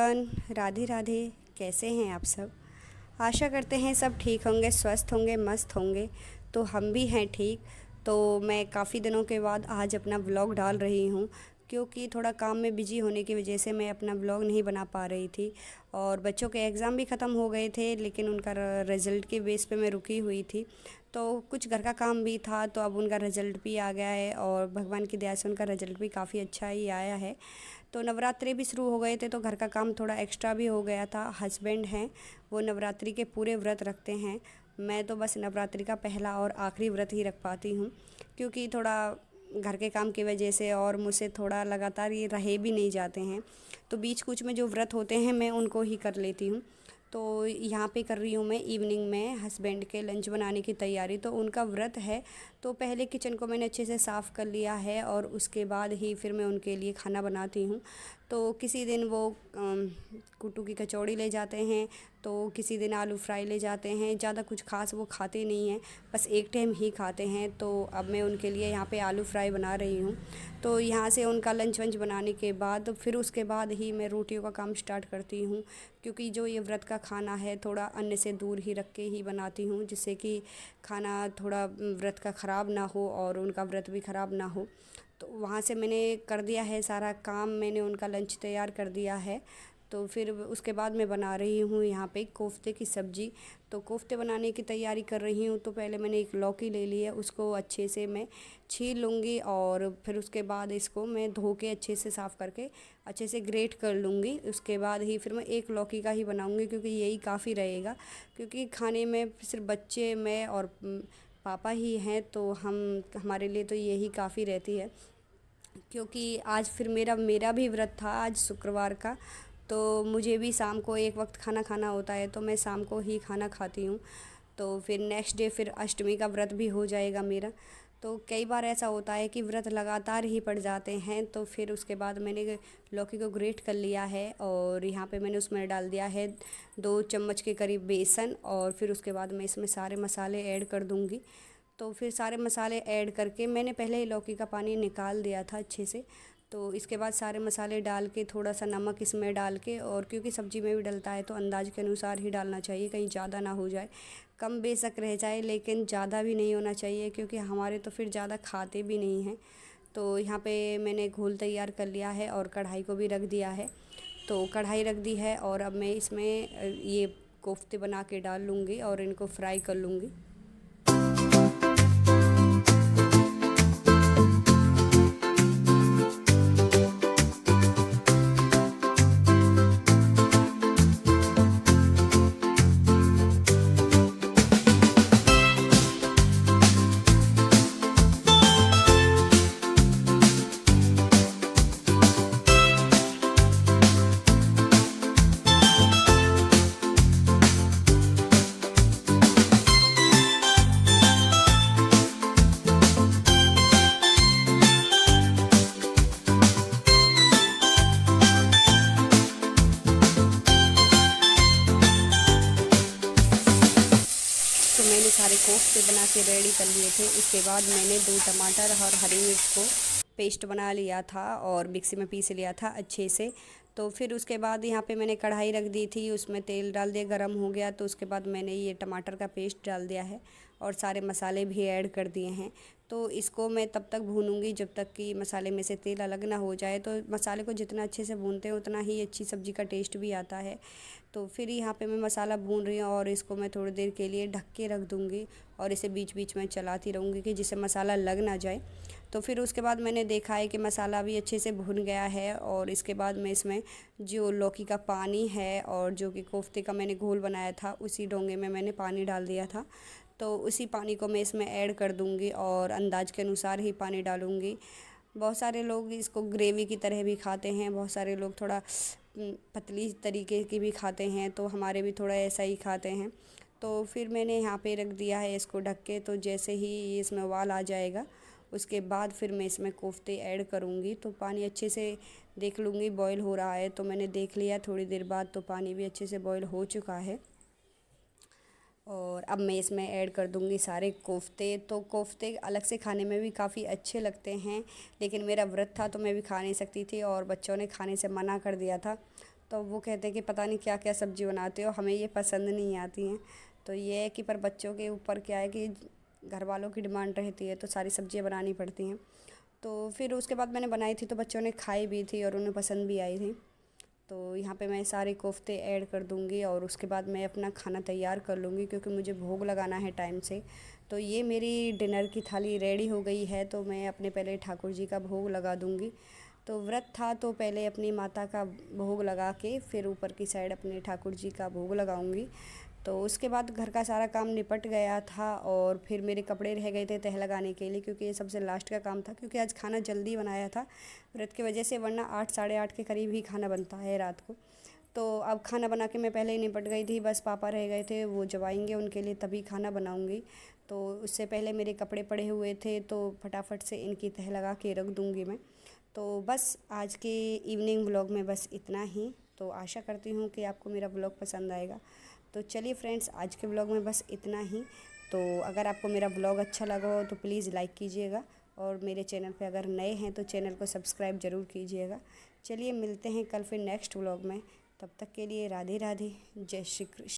Everyone, Radhe Radhe. कैसे हैं आप सब? आशा करते हैं सब ठीक होंगे, स्वस्थ होंगे, मस्त होंगे। तो हम भी हैं ठीक। तो मैं काफ़ी दिनों के बाद आज अपना व्लॉग डाल रही हूँ, क्योंकि थोड़ा काम में बिजी होने की वजह से मैं अपना व्लॉग नहीं बना पा रही थी। और बच्चों के एग्ज़ाम भी ख़त्म हो गए थे, लेकिन उनका रिज़ल्ट के बेस पे मैं रुकी हुई थी। तो कुछ घर का काम भी था, तो अब उनका रिज़ल्ट भी आ गया है और भगवान की दया से उनका रिज़ल्ट भी काफ़ी अच्छा ही आया है। तो नवरात्रि भी शुरू हो गए थे, तो घर का काम थोड़ा एक्स्ट्रा भी हो गया था। हस्बैंड हैं, वो नवरात्रि के पूरे व्रत रखते हैं। मैं तो बस नवरात्रि का पहला और आखिरी व्रत ही रख पाती हूँ, क्योंकि थोड़ा घर के काम की वजह से और मुझसे थोड़ा लगातार ये रहे भी नहीं जाते हैं। तो बीच कुछ में जो व्रत होते हैं मैं उनको ही कर लेती हूँ। तो यहाँ पे कर रही हूँ मैं इवनिंग में हस्बैंड के लंच बनाने की तैयारी। तो उनका व्रत है, तो पहले किचन को मैंने अच्छे से साफ़ कर लिया है और उसके बाद ही फिर मैं उनके लिए खाना बनाती हूँ। तो किसी दिन वो कुट्टू की कचौड़ी ले जाते हैं, तो किसी दिन आलू फ्राई ले जाते हैं। ज़्यादा कुछ खास वो खाते नहीं हैं, बस एक टाइम ही खाते हैं। तो अब मैं उनके लिए यहाँ पे आलू फ्राई बना रही हूँ। तो यहाँ से उनका लंच वंच बनाने के बाद फिर उसके बाद ही मैं रोटियों का काम स्टार्ट करती हूँ, क्योंकि जो ये व्रत का खाना है थोड़ा अन्न से दूर ही रख के ही बनाती हूँ, जिससे कि खाना थोड़ा व्रत का ख़राब ना हो और उनका व्रत भी ख़राब ना हो। तो वहाँ से मैंने कर दिया है सारा काम, मैंने उनका लंच तैयार कर दिया है। तो फिर उसके बाद मैं बना रही हूँ यहाँ पे कोफ्ते की सब्ज़ी। तो कोफ्ते बनाने की तैयारी कर रही हूँ। तो पहले मैंने एक लौकी ले ली है, उसको अच्छे से मैं छील लूँगी और फिर उसके बाद इसको मैं धो के अच्छे से साफ़ करके अच्छे से ग्रेट कर लूँगी। उसके बाद ही फिर मैं एक लौकी का ही बनाऊँगी, क्योंकि यही काफ़ी रहेगा। क्योंकि खाने में सिर्फ बच्चे, मैं और पापा ही हैं, तो हमारे लिए तो यही काफ़ी रहती है। क्योंकि आज फिर मेरा भी व्रत था आज शुक्रवार का। तो मुझे भी शाम को एक वक्त खाना खाना होता है, तो मैं शाम को ही खाना खाती हूँ। तो फिर नेक्स्ट डे फिर अष्टमी का व्रत भी हो जाएगा मेरा। तो कई बार ऐसा होता है कि व्रत लगातार ही पड़ जाते हैं। तो फिर उसके बाद मैंने लौकी को ग्रेट कर लिया है और यहाँ पे मैंने उसमें डाल दिया है 2 चम्मच के करीब बेसन। और फिर उसके बाद मैं इसमें सारे मसाले ऐड कर दूँगी। तो फिर सारे मसाले ऐड करके मैंने पहले ही लौकी का पानी निकाल दिया था अच्छे से। तो इसके बाद सारे मसाले डाल के थोड़ा सा नमक इसमें डाल के, और क्योंकि सब्ज़ी में भी डलता है तो अंदाज के अनुसार ही डालना चाहिए, कहीं ज़्यादा ना हो जाए, कम बेशक रह जाए, लेकिन ज़्यादा भी नहीं होना चाहिए, क्योंकि हमारे तो फिर ज़्यादा खाते भी नहीं हैं। तो यहाँ पे मैंने घोल तैयार कर लिया है और कढ़ाई को भी रख दिया है। तो कढ़ाई रख दी है और अब मैं इसमें ये कोफ्ते बना के डाल लूँगी और इनको फ्राई कर लूँगी। तो मैंने सारे कोफ्ते बना के रेडी कर लिए थे। उसके बाद मैंने 2 टमाटर और हरी मिर्च को पेस्ट बना लिया था और मिक्सी में पीस लिया था अच्छे से। तो फिर उसके बाद यहाँ पे मैंने कढ़ाई रख दी थी, उसमें तेल डाल दिया, गरम हो गया। तो उसके बाद मैंने ये टमाटर का पेस्ट डाल दिया है और सारे मसाले भी ऐड कर दिए हैं। तो इसको मैं तब तक भूनूंगी जब तक कि मसाले में से तेल अलग ना हो जाए। तो मसाले को जितना अच्छे से भूनते हैं उतना ही अच्छी सब्ज़ी का टेस्ट भी आता है। तो फिर यहाँ पे मैं मसाला भून रही हूँ और इसको मैं थोड़ी देर के लिए ढक के रख दूँगी और इसे बीच बीच में चलाती रहूँगी कि जिससे मसाला लग ना जाए। तो फिर उसके बाद मैंने देखा है कि मसाला भी अच्छे से भुन गया है और इसके बाद मैं इसमें जो लौकी का पानी है और जो कि कोफ्ते का मैंने घोल बनाया था उसी डोंगे में मैंने पानी डाल दिया था। तो उसी पानी को मैं इसमें ऐड कर दूँगी और अंदाज के अनुसार ही पानी डालूँगी। बहुत सारे लोग इसको ग्रेवी की तरह भी खाते हैं, बहुत सारे लोग थोड़ा पतली तरीके की भी खाते हैं, तो हमारे भी थोड़ा ऐसा ही खाते हैं। तो फिर मैंने यहाँ पे रख दिया है इसको ढक के। तो जैसे ही इसमें उबाल आ जाएगा उसके बाद फिर मैं इसमें कोफ्ते ऐड करूँगी। तो पानी अच्छे से देख लूँगी बॉईल हो रहा है। तो मैंने देख लिया थोड़ी देर बाद, तो पानी भी अच्छे से बॉईल हो चुका है और अब मैं इसमें ऐड कर दूँगी सारे कोफ्ते। तो कोफ्ते अलग से खाने में भी काफ़ी अच्छे लगते हैं, लेकिन मेरा व्रत था तो मैं भी खा नहीं सकती थी और बच्चों ने खाने से मना कर दिया था। तो वो कहते हैं कि पता नहीं क्या क्या सब्ज़ी बनाते हो, हमें ये पसंद नहीं आती हैं। तो ये है कि पर बच्चों के ऊपर क्या है कि घर वालों की डिमांड रहती है तो सारी सब्ज़ियाँ बनानी पड़ती हैं। तो फिर उसके बाद मैंने बनाई थी तो बच्चों ने खाई भी थी और उन्हें पसंद भी आई थी। तो यहाँ पे मैं सारे कोफ्ते ऐड कर दूँगी और उसके बाद मैं अपना खाना तैयार कर लूँगी क्योंकि मुझे भोग लगाना है टाइम से। तो ये मेरी डिनर की थाली रेडी हो गई है, तो मैं अपने पहले ठाकुर जी का भोग लगा दूँगी। तो व्रत था तो पहले अपनी माता का भोग लगा के फिर ऊपर की साइड अपने ठाकुर जी का भोग लगाऊंगी। तो उसके बाद घर का सारा काम निपट गया था और फिर मेरे कपड़े रह गए थे तह लगाने के लिए, क्योंकि ये सबसे लास्ट का काम था, क्योंकि आज खाना जल्दी बनाया था व्रत की वजह से, वरना 8 साढ़े 8 के करीब ही खाना बनता है रात को। तो अब खाना बना के मैं पहले ही निपट गई थी, बस पापा रह गए थे, वो जब आएंगे उनके लिए तभी खाना बनाऊंगी। तो उससे पहले मेरे कपड़े पड़े हुए थे तो फटाफट से इनकी तह लगा के रख दूंगी मैं। तो बस आज के इवनिंग व्लॉग में बस इतना ही। तो आशा करती हूँ कि आपको मेरा व्लॉग पसंद आएगा। तो चलिए फ्रेंड्स, आज के व्लॉग में बस इतना ही। तो अगर आपको मेरा व्लॉग अच्छा लगा हो तो प्लीज़ लाइक कीजिएगा और मेरे चैनल पे अगर नए हैं तो चैनल को सब्सक्राइब ज़रूर कीजिएगा। चलिए मिलते हैं कल फिर नेक्स्ट व्लॉग में। तब तक के लिए राधे राधे, जय श्री कृष्ण।